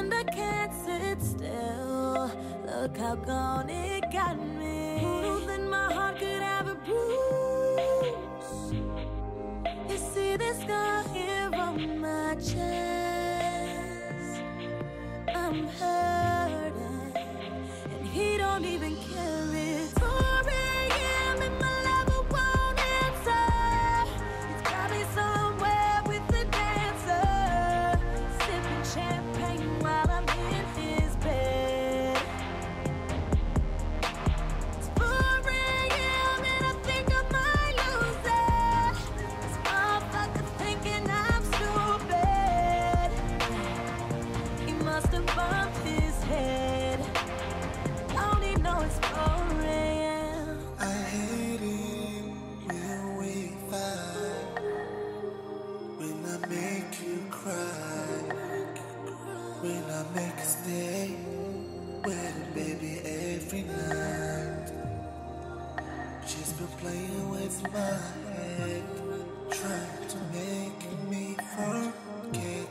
and I can't sit still. Look how gone it got me. Who then my heart could have a bruise? You see this scar here on my chest. I'm hurting, and he don't even care. It's 4 a.m. and my lover won't answer. He's probably somewhere with the dancer, sipping champagne while I'm in his bed. It's 4 a.m. and I think I might lose it. This motherfucker thinking I'm stupid. He must have bumped his head. Only know it's 4 a.m. I hate it when we fight, when I make you cry, when I make you stay with baby every night. She's been playing with my head, trying to make me forget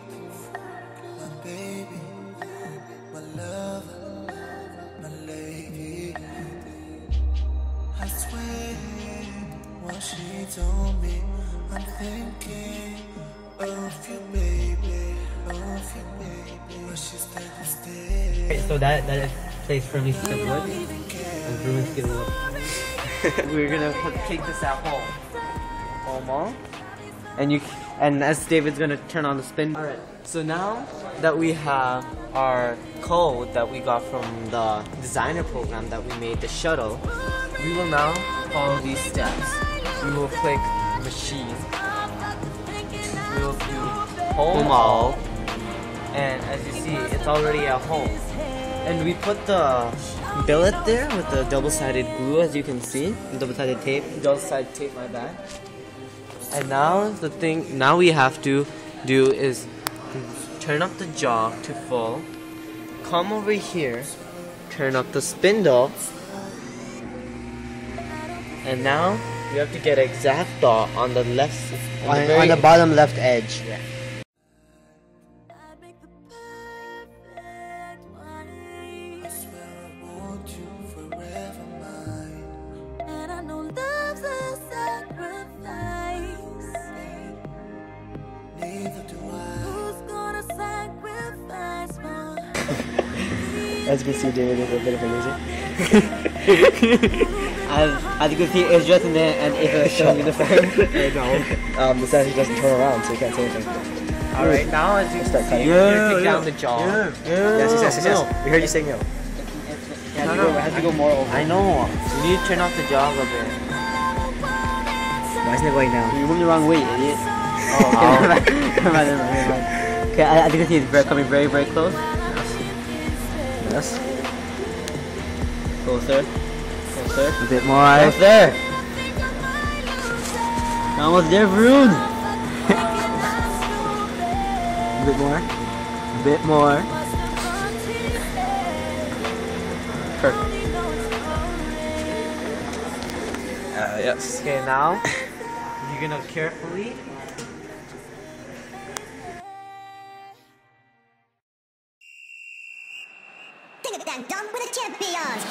my baby, my lover, my lady. I swear, what she told me, I'm thinking of you, baby, of you, baby. But she's there to stay. Okay, so that is placed firmly to the wood, and Bruin's giving up. We're gonna take this at home, and as David's gonna turn on the spin. All right. So now that we have our code that we got from the designer program that we made the shuttle, we will now follow these steps. We will click machine. We will do home all, and as you see, it's already at home. And we put the billet there with the double-sided glue, as you can see, double-sided tape, my bad. And now we have to do is turn up the jog to full, come over here, turn up the spindle, and now you have to get an exact dot on the left, on the bottom left edge. Yeah. I swear I want you forever mine. And I know love's a sacrifice. Neither do I. Who's gonna sacrifice for? As you can see, David is a bit of a loser. As you can see, it's just in there and it's showing you the phone. The sensor doesn't turn around, so you can't say anything. Alright, now as you can see, you take down the jaw. Yes. We heard you say no. It has to go more over. I know. You need to turn off the jaw a bit. Why isn't it going down? You're moving the wrong way, idiot. Okay, I think it's coming very, very close. Yes. Closer. A bit more. Almost there. Almost there, Vroon. A bit more. A bit more. Perfect. Yes. Okay, now you're gonna carefully. Ding-a-dang-dong with the champions!